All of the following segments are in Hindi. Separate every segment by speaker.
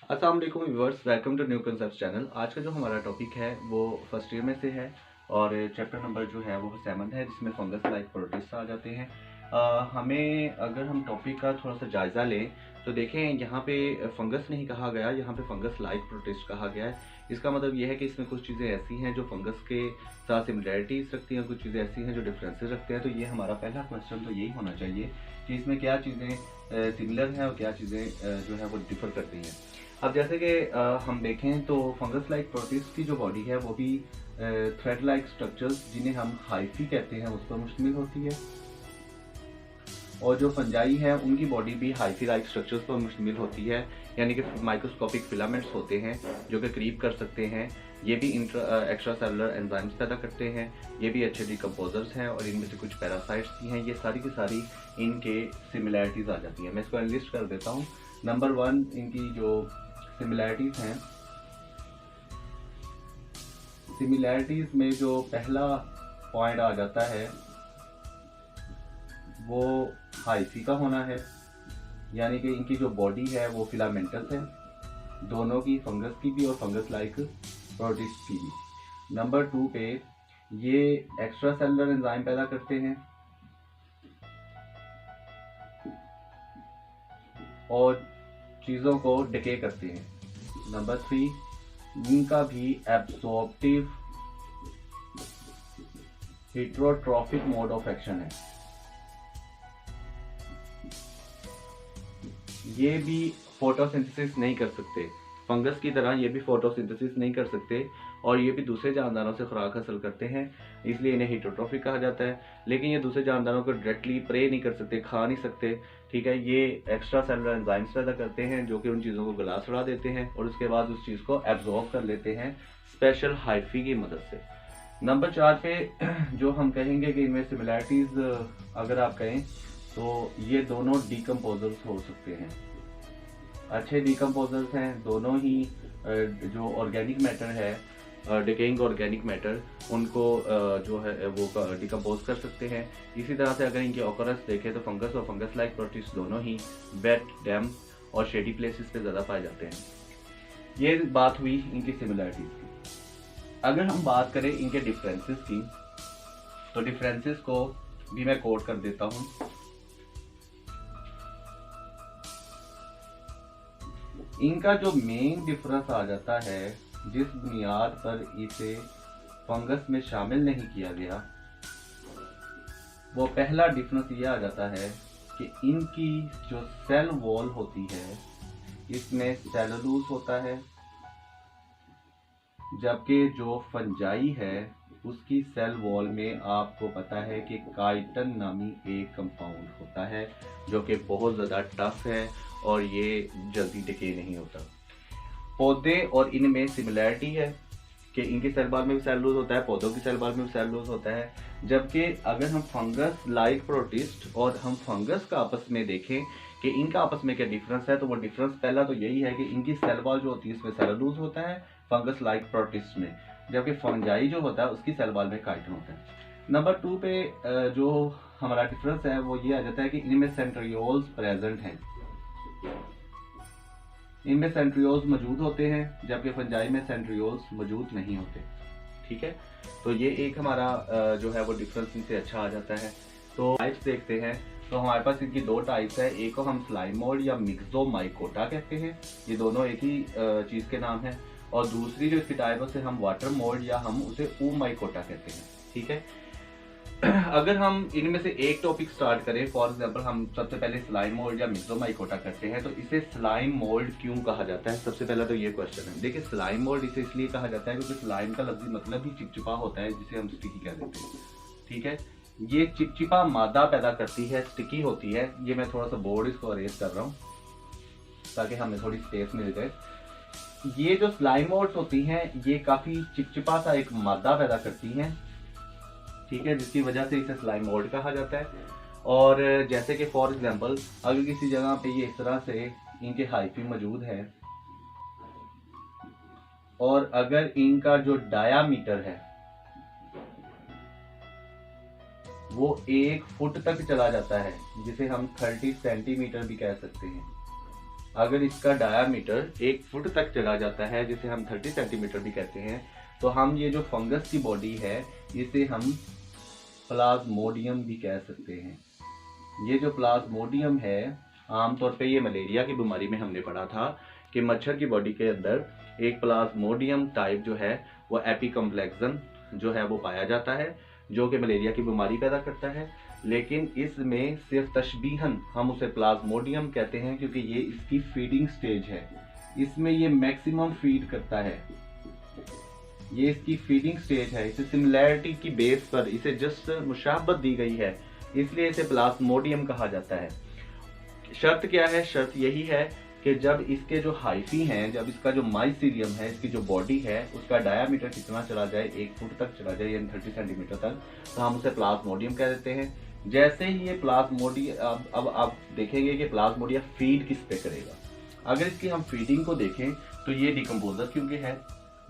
Speaker 1: अस्सलाम वालेकुम viewers, welcome to new concept channel. आज का जो हमारा टॉपिक है वो फर्स्ट ईयर में से है और चैप्टर नंबर जो है वो 7 है, जिसमें फंगस लाइक प्रोटिस्ट आ जाते हैं। हमें अगर हम टॉपिक का थोड़ा सा जायज़ा लें तो देखें, यहाँ पे फंगस नहीं कहा गया, यहाँ पे फंगस लाइक प्रोटिस्ट कहा गया है। इसका मतलब ये है कि इसमें कुछ चीज़ें ऐसी हैं जो फंगस के साथ सिमिलैरिटीज़ रखती हैं, कुछ चीज़ें ऐसी हैं जो डिफरेंसेस रखते हैं। तो ये हमारा पहला क्वेश्चन तो यही होना चाहिए कि इसमें क्या चीज़ें सिमिलर हैं और क्या चीज़ें जो है वो डिफ़र करती हैं। अब जैसे कि हम देखें तो फंगस लाइक प्रोटिस्ट की जो बॉडी है वो भी थ्रेड लाइक स्ट्रक्चर्स, जिन्हें हम हाइफी कहते हैं, उस पर मुश्तमिल होती है। और जो फंजाई है उनकी बॉडी भी हाइफी लाइक स्ट्रक्चर्स पर मुश्तमिल होती है, यानी कि माइक्रोस्कोपिक फिलामेंट्स होते हैं जो कि क्रीप कर सकते हैं। ये भी एक्स्ट्रा सेलुलर एंजाइम्स पैदा करते हैं, ये भी अच्छे डिकम्पोजर्स हैं और इनमें से कुछ पैरासाइट्स भी हैं। ये सारी की सारी इनके सिमिलैरिटीज़ आ जाती हैं। मैं इसको एनलिस्ट कर देता हूँ। नंबर 1 इनकी जो सिमिलैरिटीज़ हैं, सिमिलैरिटीज़ में जो पहला पॉइंट आ जाता है वो हाइफी का होना है, यानी कि इनकी जो बॉडी है वो फिलामेंटस है, दोनों की, फंगस की भी और फंगस लाइक प्रोटिस्ट की भी। नंबर 2 पे ये एक्स्ट्रा सेलुलर एंजाइम पैदा करते हैं और चीज़ों को डिके करते हैं। नंबर 3 इनका भी absorptive heterotrophic mode of action है। ये भी फोटोसिंथेसिस नहीं कर सकते, फंगस की तरह ये भी फोटोसिंथेसिस नहीं कर सकते और ये भी दूसरे जानदारों से खुराक हासिल करते हैं, इसलिए इन्हें हेटरोट्रॉफिक कहा जाता है। लेकिन ये दूसरे जानदारों को डायरेक्टली प्रे नहीं कर सकते, खा नहीं सकते, ठीक है। ये एक्स्ट्रा सेलुलर एंजाइम्स पैदा करते हैं जो कि उन चीज़ों को गला सड़ा देते हैं और उसके बाद उस चीज़ को एब्जॉर्ब कर लेते हैं स्पेशल हाइफी की मदद से। नंबर 4 पे जो हम कहेंगे कि इनमें सिमिलैरिटीज़ अगर आप कहें तो ये दोनों डीकम्पोजर्स हो सकते हैं, अच्छे डीकम्पोजर्स हैं दोनों ही। जो ऑर्गेनिक मैटर है, डिकेइंग ऑर्गेनिक मैटर, उनको जो है वो डिकम्पोज कर सकते हैं। इसी तरह से अगर इनकी ऑकरेंस देखें तो फंगस और फंगस लाइक प्रोटिस्ट दोनों ही वेट, डैम्प और शेडी प्लेसेस पे ज़्यादा पाए जाते हैं। ये बात हुई इनकी सिमिलैरिटीज़ की। अगर हम बात करें इनके डिफरेंसेस की तो डिफरेंसेस को भी मैं कोट कर देता हूँ। इनका जो मेन डिफरेंस आ जाता है, जिस बुनियाद पर इसे फंगस में शामिल नहीं किया गया, वो पहला डिफरेंस ये आ जाता है कि इनकी जो सेल वॉल होती है इसमें सेलुलोज होता है, जबकि जो फंजाई है उसकी सेल वॉल में आपको पता है कि काइटन नामी एक कंपाउंड होता है जो कि बहुत ज़्यादा टफ है और ये जल्दी डिके नहीं होता। पौधे और इनमें सिमिलैरिटी है कि इनकी सेल वॉल में भी सेलुलोज होता है, पौधों की सेल वॉल में भी सेलुलोज होता है। जबकि अगर हम फंगस लाइक प्रोटिस्ट और हम फंगस का आपस में देखें कि इनका आपस में क्या डिफरेंस है, तो वो डिफरेंस पहला तो यही है कि इनकी सेल वॉल जो होती है इसमें सेलुलोज होता है फंगस लाइक प्रोटिस्ट में, जबकि फंजाई जो होता है उसकी सेल वॉल में काइटिन होता है। नंबर 2 पे जो हमारा डिफरेंस है वो ये आ जाता है कि इनमें सेंट्रियोल्स प्रेजेंट हैं, इनमें सेंट्रियोल्स मौजूद होते हैं जबकि फंजाई में सेंट्रियोल्स मौजूद नहीं होते, ठीक है। तो ये एक हमारा जो है वो डिफरेंस इनसे अच्छा आ जाता है। तो टाइप्स देखते हैं तो हमारे पास इनकी 2 टाइप्स है। एक को हम स्लाइम मोल्ड या मिक्सोमाइकोटा कहते हैं, ये दोनों एक ही चीज़ के नाम है। और दूसरी जो इसकी टाइप है उसे हम वाटर मोल्ड या हम उसे ऊमाइकोटा कहते हैं, ठीक है। अगर हम इनमें से एक टॉपिक स्टार्ट करें, फॉर एग्जांपल हम सबसे पहले स्लाइम मोल्ड या मिक्सोमाइकोटा करते हैं, तो इसे स्लाइम मोल्ड क्यों कहा जाता है? सबसे पहला तो ये क्वेश्चन है। देखिए, स्लाइम मोल्ड इसे इसलिए कहा जाता है क्योंकि स्लाइम का लफ्जी मतलब ही चिपचिपा होता है, जिसे हम स्टिकी कह देते हैं, ठीक है। ये चिपचिपा मादा पैदा करती है, स्टिकी होती है। ये मैं थोड़ा सा बोर्ड इसको अरेज कर रहा हूँ ताकि हमें थोड़ी स्पेस मिल जाए। ये जो स्लाइम मोल्ड्स होती हैं ये काफी चिपचिपा सा एक मादा पैदा करती हैं, ठीक है, जिसकी वजह से इसे स्लाइम मोल्ड कहा जाता है। और जैसे कि फॉर एग्जांपल अगर किसी जगह पे ये इस तरह से इनके हाइफी मौजूद है और अगर इनका जो डायामीटर है वो 1 फुट तक चला जाता है, जिसे हम 30 सेंटीमीटर भी कह सकते हैं, अगर इसका डायामीटर 1 फुट तक चला जाता है, जिसे हम 30 सेंटीमीटर भी कहते हैं, तो हम ये जो फंगस की बॉडी है इसे हम प्लाज्मोडियम भी कह सकते हैं। ये जो प्लाज्मोडियम है, आमतौर पे ये मलेरिया की बीमारी में हमने पढ़ा था कि मच्छर की बॉडी के अंदर एक प्लाज्मोडियम टाइप जो है वो एपिकम्प्लेक्सन जो है वो पाया जाता है, जो कि मलेरिया की बीमारी पैदा करता है। लेकिन इसमें सिर्फ तशबीहन हम उसे प्लाज्मोडियम कहते हैं, क्योंकि ये इसकी फीडिंग स्टेज है। इसमें ये मैक्सिमम फीड करता है, ये इसकी फीडिंग स्टेज है। इसे सिमिलैरिटी की बेस पर इसे जस्ट मुशाबत दी गई है, इसलिए इसे प्लाज्मोडियम कहा जाता है। शर्त क्या है? शर्त यही है कि जब इसके जो हाइफी हैं, जब इसका जो माइसीलियम है, इसकी जो बॉडी है, उसका डायामीटर कितना चला जाए, 1 फुट तक चला जाए, यानी 30 सेंटीमीटर तक, तो हम उसे प्लाज्मोडियम कह देते हैं। जैसे ही ये प्लाज्मोडियम, अब आप देखेंगे कि प्लाज्मोडियम फीड किस पे करेगा। अगर इसकी हम फीडिंग को देखें तो ये डिकम्पोजर क्योंकि है,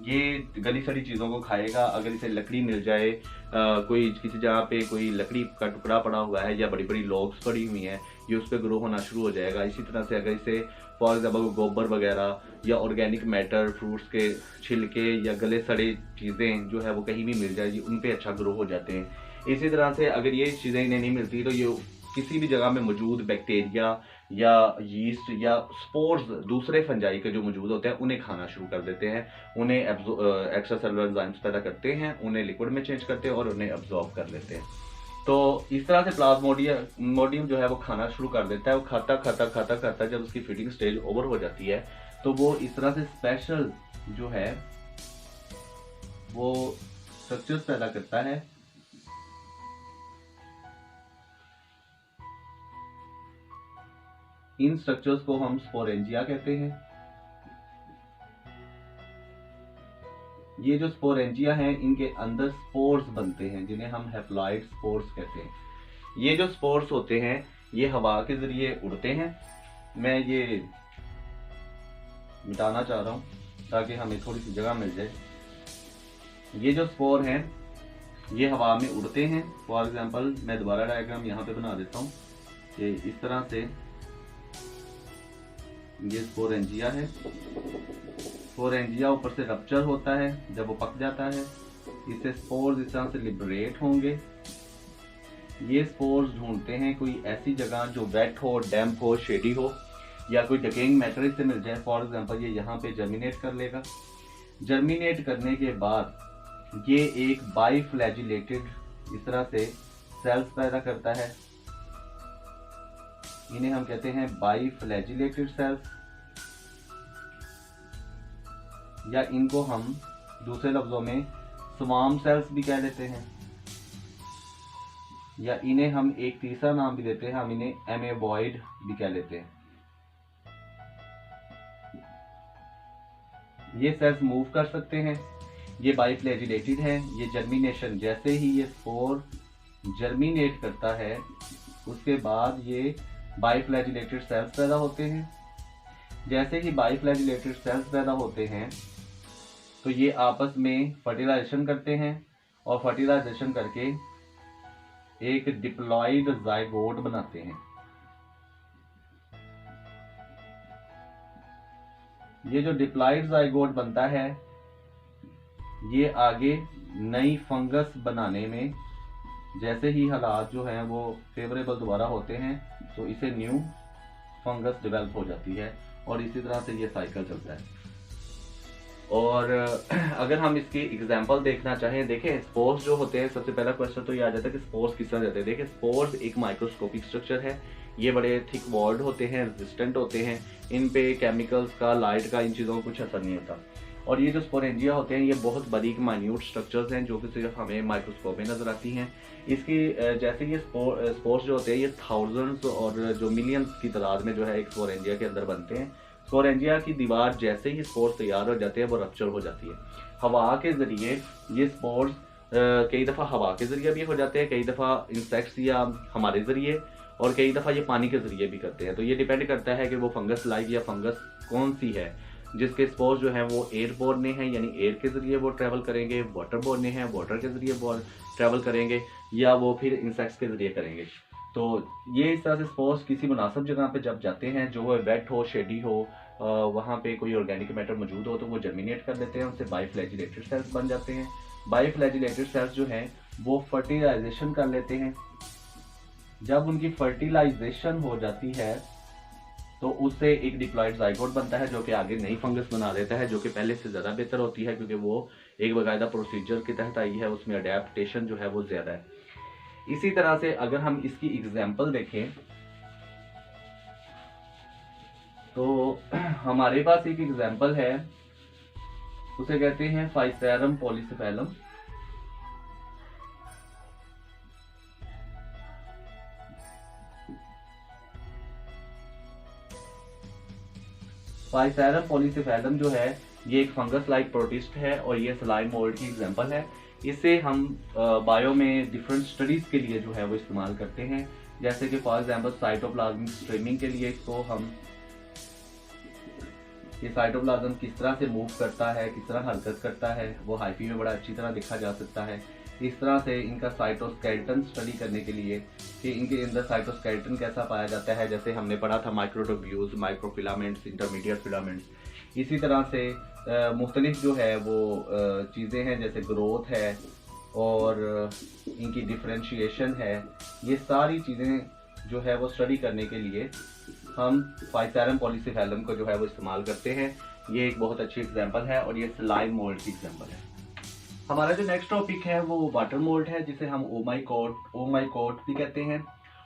Speaker 1: ये गली सड़ी चीज़ों को खाएगा। अगर इसे लकड़ी मिल जाए, कोई किसी जगह पे कोई लकड़ी का टुकड़ा पड़ा हुआ है या बड़ी बड़ी लॉग्स पड़ी हुई हैं, ये उस पर ग्रो होना शुरू हो जाएगा। इसी तरह से अगर इसे फॉर एग्जाम्पल गोबर वगैरह या ऑर्गेनिक मैटर, फ्रूट्स के छिलके या गले सड़े चीज़ें जो है वो कहीं भी मिल जाएगी, उन पे अच्छा ग्रो हो जाते हैं। इसी तरह से अगर ये चीज़ें इन्हें नहीं मिलती तो ये किसी भी जगह में मौजूद बैक्टीरिया या यीस्ट या स्पोर्स, दूसरे फंजाई के जो मौजूद होते हैं, उन्हें खाना शुरू कर देते हैं, उन्हें एक्स्ट्रा सेलुलर एंजाइम्स पैदा करते हैं, उन्हें लिक्विड में चेंज करते हैं और उन्हें एब्जॉर्ब कर लेते हैं। तो इस तरह से प्लाज्मोडियम जो है वो खाना शुरू कर देता है। वो खाता खाता खाता खाता जब उसकी फीडिंग स्टेज ओवर हो जाती है तो वो इस तरह से स्पेशल जो है वो स्ट्रक्चर्स पैदा करता है। इन स्ट्रक्चर्स को हम स्पोरेंजिया कहते हैं। ये जो स्पोरेंजिया हैं, इनके अंदर स्पोर्स बनते हैं, जिन्हें हम हैप्लॉइड स्पोर्स कहते हैं। ये जो स्पोर्स होते हैं ये हवा के जरिए उड़ते हैं। मैं ये मिटाना चाह रहा हूँ ताकि हमें थोड़ी सी जगह मिल जाए। ये जो स्पोर हैं ये हवा में उड़ते हैं। फॉर एग्जांपल मैं दोबारा डायग्राम यहाँ पे बना देता हूँ कि इस तरह से ये स्पोरेंजिया है। स्पोरेंजिया ऊपर से रप्चर होता है, जब वो पक जाता है इससे स्पोर्स इस तरह से लिबरेट होंगे। ये स्पोर्स ढूंढते हैं कोई ऐसी जगह जो वेट हो, डैम्प हो, शेडी हो, या कोई डकेइंग मैटर इससे मिल जाए। फॉर एग्जांपल ये यहाँ पे जर्मिनेट कर लेगा। जर्मिनेट करने के बाद ये एक बाइफ्लैजिलेटेड इस तरह से सेल्स पैदा करता है, इन्हें हम कहते हैं बाइफ्लैजिलेटेड सेल्स, या इनको हम दूसरे लफ्जों में स्वार्म सेल्स भी कह देते हैं, या इन्हें हम एक तीसरा नाम भी देते हैं, हम इन्हें एमेबॉइड भी कह लेते हैं। ये सेल्स मूव कर सकते हैं, ये बाइफ्लैजिलेटेड है। ये जर्मिनेशन, जैसे ही ये स्पोर जर्मिनेट करता है उसके बाद ये बाइफ्लैजिलेटेड सेल्स पैदा होते हैं। जैसे ही बाइफ्लैजिलेटेड सेल्स पैदा होते हैं तो ये आपस में फर्टिलाइजेशन करते हैं और फर्टिलाइजेशन करके एक डिप्लॉइड जाइगोट बनाते हैं। ये जो डिप्लॉइड जाइगोट बनता है ये आगे नई फंगस बनाने में, जैसे ही हालात जो हैं वो फेवरेबल दोबारा होते हैं तो इसे न्यू फंगस डेवलप हो जाती है, और इसी तरह से ये साइकिल चलता है। और अगर हम इसकी एग्जांपल देखना चाहें, देखें स्पोर्स जो होते हैं, सबसे पहला क्वेश्चन तो ये आ जाता है कि स्पोर्स किस तरह जाते हैं। देखिए स्पोर्स एक माइक्रोस्कोपिक स्ट्रक्चर है, ये बड़े थिक वॉल्ड होते हैं, रेजिस्टेंट होते हैं, इन पे केमिकल्स का, लाइट का, इन चीज़ों का कुछ असर नहीं होता। और ये जो स्पोरेंजिया होते हैं ये बहुत बारीक माइन्यूट स्ट्रक्चर्स हैं जो कि सिर्फ हमें माइक्रोस्कोप में नजर आती हैं। इसकी जैसे ये स्पोर्स जो होते हैं ये थाउजेंड्स और जो मिलियंस की तादाद में जो है एक स्पोरेंजिया के अंदर बनते हैं। स्पोरेंजिया की दीवार जैसे ही स्पोर्स तैयार हो जाते हैं वो रप्चर हो जाती है। हवा के ज़रिए ये स्पोर्स कई दफ़ा हवा के ज़रिए भी हो जाते हैं, कई दफ़ा इंसेक्ट्स या हमारे ज़रिए, और कई दफ़ा ये पानी के ज़रिए भी करते हैं। तो ये डिपेंड करता है कि वो फंगस लाइक या फंगस कौन सी है। जिसके स्पोर्स जो हैं वो एयरबोर्न हैं, यानी एयर के ज़रिए वो ट्रैवल करेंगे, वाटरबोर्न हैं, वाटर के ज़रिए वो ट्रैवल करेंगे, या वो फिर इंसेक्ट्स के ज़रिए करेंगे। तो ये इस तरह से सपोज किसी मुनासिब जगह पे जब जाते हैं, जो वेट हो, शेडी हो, वहाँ पे कोई ऑर्गेनिक मैटर मौजूद हो, तो वो जर्मिनेट कर देते हैं, उनसे बाइफ्लैजिलेटेड सेल्स बन जाते हैं। बाइफ्लैजिलेटेड सेल्स जो हैं वो फर्टिलाइजेशन कर लेते हैं। जब उनकी फर्टिलाइजेशन हो जाती है तो उससे एक डिप्लॉयड जाइगोट बनता है, जो कि आगे नई फंगस बना देता है, जो कि पहले से ज़्यादा बेहतर होती है, क्योंकि वो एक बाकायदा प्रोसीजर के तहत आई है, उसमें अडेप्टेशन जो है वो ज़्यादा है। इसी तरह से अगर हम इसकी एग्जाम्पल देखें तो हमारे पास एक एग्जाम्पल है, उसे कहते हैं फाइसेरम पॉलीसेफेलम। फाइसेरम पॉलीसेफेलम जो है ये एक फंगस लाइक प्रोटिस्ट है और ये स्लाइम मोल्ड की एग्जांपल है। इसे हम बायो में डिफरेंट स्टडीज के लिए जो है वो इस्तेमाल करते हैं, जैसे कि फॉर एग्जांपल साइटोप्लाज्मिक स्ट्रीमिंग के लिए इसको हम, ये साइटोप्लाज्म किस तरह से मूव करता है, किस तरह हरकत करता है, वो हाइफी में बड़ा अच्छी तरह देखा जा सकता है। इस तरह से इनका साइटोस्केलेटन स्टडी करने के लिए कि इनके अंदर साइटोस्केलेटन कैसा पाया जाता है, जैसे हमने पढ़ा था माइक्रोट्यूब्यूल्स, माइक्रोफिलामेंट्स, इंटरमीडिएट फिलामेंट्स। इसी तरह से मुख्तलिफ जो है वो चीज़ें हैं, जैसे ग्रोथ है और इनकी डिफ्रेंशिएशन है। ये सारी चीज़ें जो है वो स्टडी करने के लिए हम फाइसेरम पॉलीसेफेलम को जो है वो इस्तेमाल करते हैं। ये एक बहुत अच्छी एग्जांपल है और ये स्लाइम मोल्ड की एग्जांपल है। हमारा जो नेक्स्ट टॉपिक है वो वाटर मोल्ड है, जिसे हम ओ माई गॉड भी कहते हैं।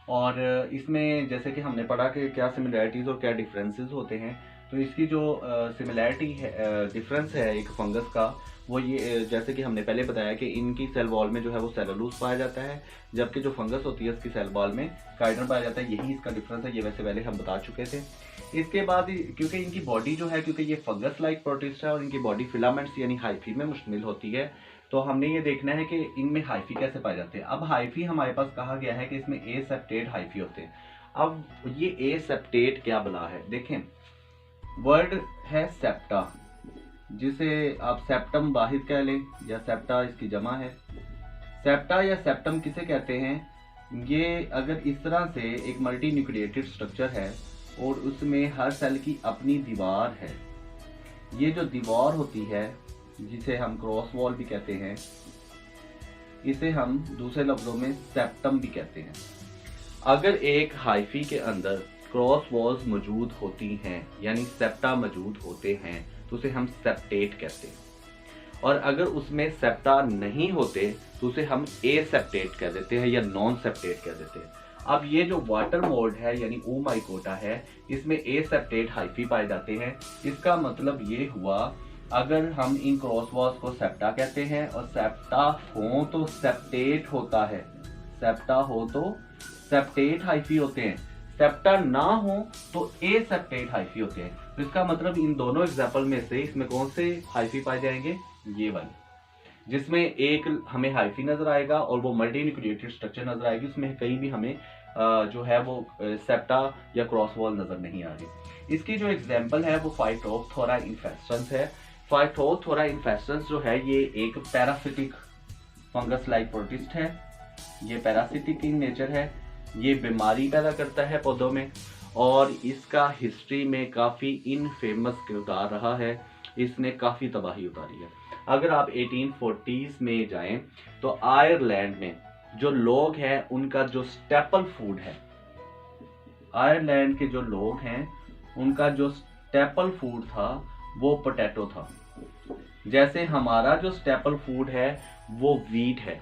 Speaker 1: और इसमें जैसे कि हमने पढ़ा कि क्या सिमिलैरिटीज़ और क्या डिफरेंसेस होते हैं। तो इसकी जो सिमिलैरिटी है, डिफरेंस है एक फंगस का, वो ये जैसे कि हमने पहले बताया कि इनकी सेल वॉल में जो है वो सेलुलोज पाया जाता है, जबकि जो फंगस होती है उसकी सेल वॉल में काइटिन पाया जाता है। यही इसका डिफरेंस है, ये वैसे पहले हम बता चुके थे। इसके बाद क्योंकि इनकी बॉडी जो है, क्योंकि ये फंगस लाइक प्रोटिस्ट है और इनकी बॉडी फिलामेंट्स यानी हाइफी में मुश्तमिल होती है, तो हमने ये देखना है कि इनमें हाइफी कैसे पाए जाते हैं। अब हाइफी हमारे पास कहा गया है कि इसमें ए सेप्टेट हाइफी होते हैं। अब ये ए सेप्टेट क्या बला है, देखें वर्ड है सेप्टा, जिसे आप सेप्टम वाहिद कह लें या सेप्टा इसकी जमा है। सेप्टा या सेप्टम किसे कहते हैं, ये अगर इस तरह से एक मल्टी न्यूक्लिएटेड स्ट्रक्चर है और उसमें हर सेल की अपनी दीवार है, ये जो दीवार होती है जिसे हम क्रॉस वॉल भी कहते हैं, इसे हम दूसरे लफ्जों में सेप्टम भी कहते हैं। अगर एक हाइफी के अंदर क्रॉस वॉल्स मौजूद होती हैं यानी सेप्टा मौजूद होते हैं तो उसे हम सेप्टेट कहते हैं, और अगर उसमें सेप्टा नहीं होते तो उसे हम ए सेप्टेट कह देते हैं या नॉन सेप्टेट कह देते हैं। अब ये जो वाटर मोल्ड है यानी ओ माइकोटा है, इसमें ए सेप्टेट हाइफी पाए जाते हैं। इसका मतलब ये हुआ, अगर हम इन क्रॉस वॉल्स को सेप्टा कहते हैं और सेप्टा हो तो सेप्टेट होता है, सेप्टा हो तो सेप्टेट हाइफी होते हैं, सेप्टा ना हो तो ए सेप्टेट हाइफी होते हैं। तो इसका मतलब इन दोनों एग्जाम्पल में से इसमें कौन से हाइफी पाए जाएंगे, ये वाले, जिसमें एक हमें हाइफी नजर आएगा और वो मल्टी न्यूक्लिएटेड स्ट्रक्चर नजर आएगी, उसमें कहीं भी हमें जो है वो सेप्टा या क्रॉस वॉल नजर नहीं आ रही। इसकी जो एग्जाम्पल है वो फाइटोप्थोरा इन्फेस्टेंस है। फाइटोप्थोरा इन्फेस्टेंस जो है ये एक पैरासिटिक फंगस लाइक प्रोटिस्ट है। ये पैरासिटिक इन नेचर है, ये बीमारी पैदा करता है पौधों में और इसका हिस्ट्री में काफ़ी इनफेमस किरदार रहा है। इसने काफ़ी तबाही उतारी है। अगर आप 1840s में जाएं तो आयरलैंड में जो लोग हैं उनका जो स्टेपल फूड है, आयरलैंड के जो लोग हैं उनका जो स्टेपल फूड था वो पोटैटो था। जैसे हमारा जो स्टेपल फूड है वो वीट है,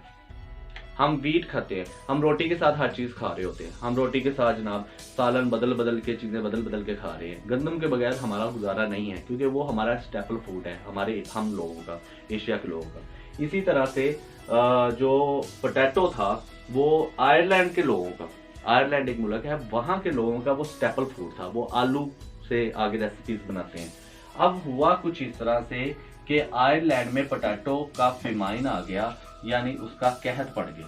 Speaker 1: हम वीट खाते हैं, हम रोटी के साथ हर चीज़ खा रहे होते हैं, हम रोटी के साथ जनाब सालन बदल बदल के चीज़ें बदल बदल के खा रहे हैं। गंदम के बगैर हमारा गुजारा नहीं है, क्योंकि वो हमारा स्टेपल फूड है हमारे हम लोगों का, एशिया के लोगों का। इसी तरह से जो पोटैटो था वो आयरलैंड के लोगों का, आयरलैंड एक मुल्क है, वहाँ के लोगों का वो स्टेपल फूड था, वो आलू से आगे रेसिपीज बनाते हैं। अब हुआ कुछ इस तरह से कि आयरलैंड में पोटैटो का फेमाइन आ गया, यानी उसका कहत पड़ गया।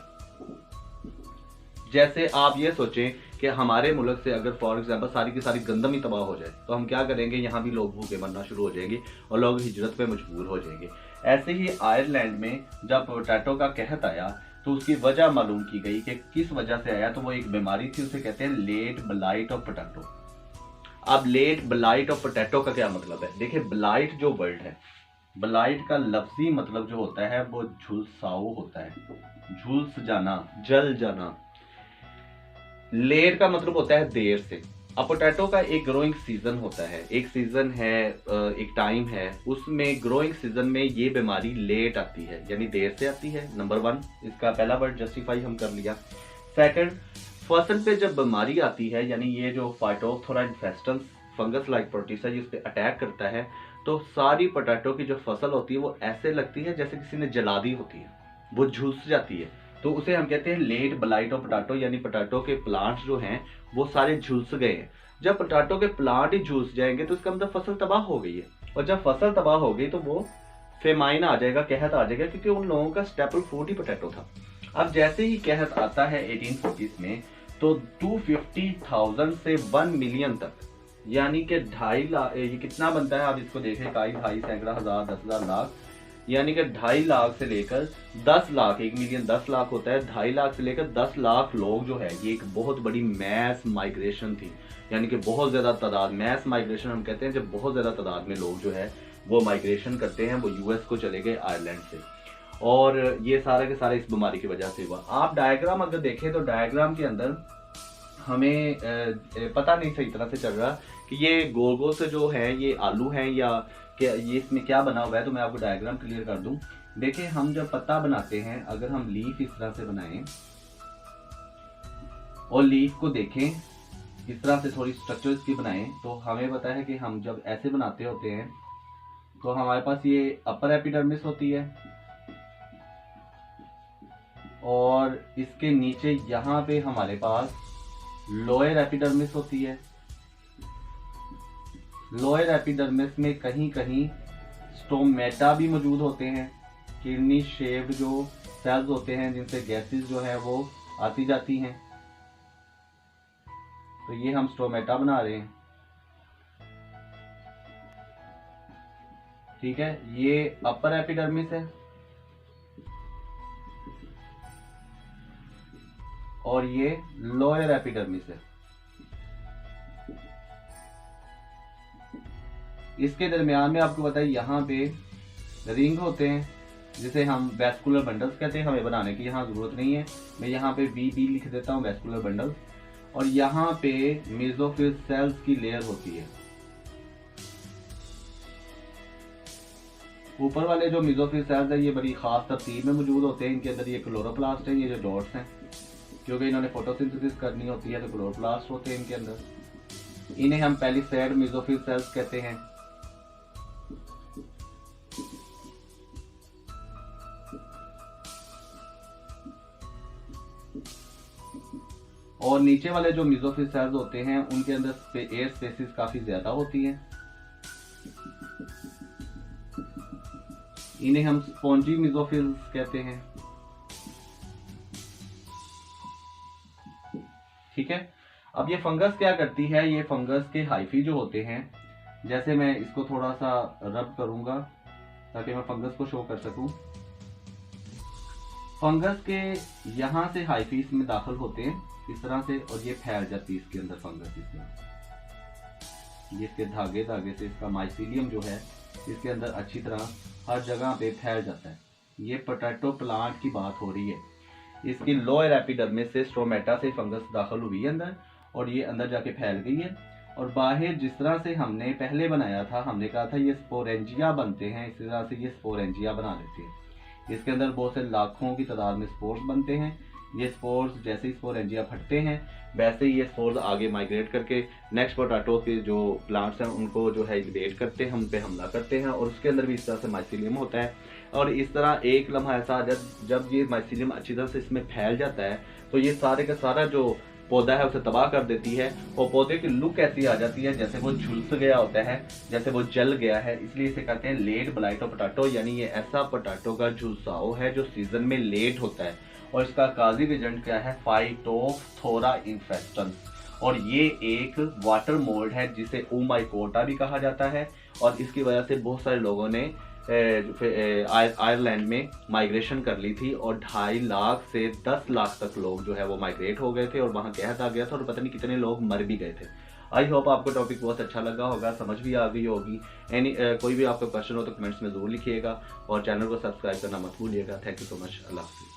Speaker 1: जैसे आप ये सोचें कि हमारे मुल्क से अगर फॉर एग्जांपल सारी की सारी गंदम ही तबाह हो जाए तो हम क्या करेंगे, यहाँ भी लोग भूखे मरना शुरू हो जाएंगे और लोग हिजरत पे मजबूर हो जाएंगे। ऐसे ही आयरलैंड में जब पोटैटो का कहत आया तो उसकी वजह मालूम की गई कि किस वजह से आया, तो वो एक बीमारी थी, उसे कहते हैं लेट ब्लाइट ऑफ पोटैटो। अब लेट ब्लाइट ऑफ पोटैटो का क्या मतलब है? देखिए, ब्लाइट जो वर्ड है, ब्लाइट का लफ्जी मतलब जो होता है वो झुलसाओ होता है, झुलस जाना, जल जाना। लेट का मतलब होता है देर से। अब पोटैटो का एक ग्रोइंग सीजन होता है, एक सीजन है, एक टाइम है, उसमें ग्रोइंग सीजन में ये बीमारी लेट आती है, यानी देर से आती है। नंबर 1, इसका पहला वर्ड जस्टिफाई हम कर लिया। सेकंड, फसल पे जब बीमारी आती है, यानी ये जो फाइटोप्थोरा इन्फेस्टेंस फंगस लाइक प्रोटिसा जिस पे अटैक करता है, तो सारी पोटैटो की जो फसल होती है वो ऐसे लगती है जैसे किसी ने जला दी होती है, वो झुलस जाती है। तो उसे हम कहते हैं लेट ब्लाइट ऑफ पोटैटो, यानी पोटैटो के प्लांट्स जो हैं वो सारे झुलस गए हैं। जब पोटैटो के प्लांट ही झुलस जाएंगे तो इसका मतलब फसल तबाह हो गई है, और जब फसल तबाह हो गई तो वो फेमाइन आ जाएगा, कहत आ जाएगा, क्योंकि उन लोगों का स्टेपल फूड ही पोटैटो था। अब जैसे ही कहत आता है 1840 में, तो 250,000 से 1 मिलियन तक, यानी कि 2.5 लाख, ये कितना बनता है आप इसको देखें, 2.5 सैकड़ा हज़ार 10,000 लाख, यानी कि 2.5 लाख से लेकर 10 लाख, 1 मिलियन 10 लाख होता है, 2.5 लाख से लेकर 10 लाख लोग जो है, ये एक बहुत बड़ी मैस माइग्रेशन थी, यानी कि बहुत ज़्यादा तादाद, मैस माइग्रेशन हम कहते हैं जब बहुत ज़्यादा तादाद में लोग जो है वो माइग्रेशन करते हैं, वो यूएस को चले गए आयरलैंड से, और ये सारे के सारे इस बीमारी की वजह से हुआ। आप डायग्राम अगर देखें तो डायग्राम के अंदर हमें पता नहीं सही तरह से चल रहा कि ये गोल गोल से जो है ये आलू हैं या क्या, ये इसमें क्या बना हुआ है, तो मैं आपको डायग्राम क्लियर कर दूं। देखिए, हम जब पत्ता बनाते हैं, अगर हम लीफ इस तरह से बनाएं और लीफ को देखें इस तरह से, थोड़ी स्ट्रक्चर इसकी बनाएं, तो हमें पता है कि हम जब ऐसे बनाते होते हैं तो हमारे पास ये अपर एपिडर्मिस होती है, और इसके नीचे यहाँ पे हमारे पास लोअर एपिडर्मिस होती है। लोअर एपिडर्मिस में कहीं कहीं स्टोमेटा भी मौजूद होते हैं, किडनी शेप्ड जो सेल्स होते हैं जिनसे गैसेस जो है वो आती जाती हैं, तो ये हम स्टोमेटा बना रहे हैं, ठीक है। ये अपर एपिडर्मिस है और ये लोअर एपिडर्मिस है। इसके दरमियान में आपको बताइए यहाँ पे रिंग होते हैं जिसे हम वैस्कुलर बंडल्स कहते हैं, हमें बनाने की यहाँ जरूरत नहीं है, मैं यहाँ पे VB लिख देता हूँ, वैस्कुलर बंडल्स। और यहाँ पे मेसोफिल सेल्स की लेयर होती है। ऊपर वाले जो मेसोफिल सेल्स है ये बड़ी खास तरतीब में मौजूद होते हैं, इनके अंदर ये क्लोरोप्लास्ट है, ये जो डॉट्स हैं, क्योंकि इन्होंने फोटोसिंथेसिस करनी होती है तो क्लोरोप्लास्ट होते हैं इनके अंदर। इन्हें हम पैलिसेड मेसोफिल सेल्स कहते हैं। और नीचे वाले जो मेसोफिल सेल्स होते हैं उनके अंदर एयर स्पेसिस काफी ज्यादा होती हैं, इन्हें हम स्पॉन्जी मेसोफिल्स कहते हैं, ठीक है। अब ये फंगस क्या करती है, ये फंगस के हाइफी जो होते हैं, जैसे मैं इसको थोड़ा सा रब करूंगा ताकि मैं फंगस को शो कर सकूं। फंगस के यहाँ से हाइफी इसमें दाखिल होते हैं इस तरह से, और ये फैल जाती है इसके अंदर फंगस, इसमें ये इसके धागे धागे से इसका माइसीलियम जो है इसके अंदर अच्छी तरह हर जगह पे फैल जाता है। ये पोटैटो प्लांट की बात हो रही है। इसकी लोअर एपिडर्मिस से स्टोमेटा से फंगस दाखिल हुई है अंदर, और ये अंदर जाके फैल गई है, और बाहर जिस तरह से हमने पहले बनाया था, हमने कहा था ये स्पोरेंजिया बनते हैं, इसी तरह से ये स्पोरेंजिया बना देते हैं। इसके अंदर बहुत से लाखों की तादाद में स्पोर्स बनते हैं। ये स्पोर्स जैसे ही स्पोरेंजिया फटते हैं वैसे ही ये स्पोर्स आगे माइग्रेट करके नेक्स्ट पोटैटो के जो प्लांट्स हैं उनको जो है इन्वेड करते हैं, हम पे हमला करते हैं, और उसके अंदर भी इस तरह से माइसीलियम होता है। और इस तरह एक लम्हा ऐसा जब ये माइसीलियम अच्छी तरह से इसमें फैल जाता है तो ये सारे का सारा जो पौधा है उसे तबाह कर देती है, और पौधे की लुक ऐसी आ जाती है जैसे वो झुलस गया होता है, जैसे वो जल गया है। इसलिए इसे कहते हैं लेट ब्लाइट ऑफ पोटैटो, यानी ये ऐसा पोटैटो का झुलसाव है जो सीजन में लेट होता है, और इसका काजिक एजेंट क्या है, फाइटोप्थोरा इन्फेस्टेंस, और ये एक वाटर मोल्ड है जिसे ओमाइकोटा भी कहा जाता है, और इसकी वजह से बहुत सारे लोगों ने आयरलैंड में माइग्रेशन कर ली थी और 2.5 लाख से 10 लाख तक लोग जो है वो माइग्रेट हो गए थे और वहाँ कहत आ गया था और पता नहीं कितने लोग मर भी गए थे। आई होप आपको टॉपिक बहुत अच्छा लगा होगा, समझ भी आ गई होगी। कोई भी आपका क्वेश्चन हो तो कमेंट्स में ज़रूर लिखिएगा और चैनल को सब्सक्राइब करना मत भूलिएगा। Thank you so much. अल्लाह हाफिज़।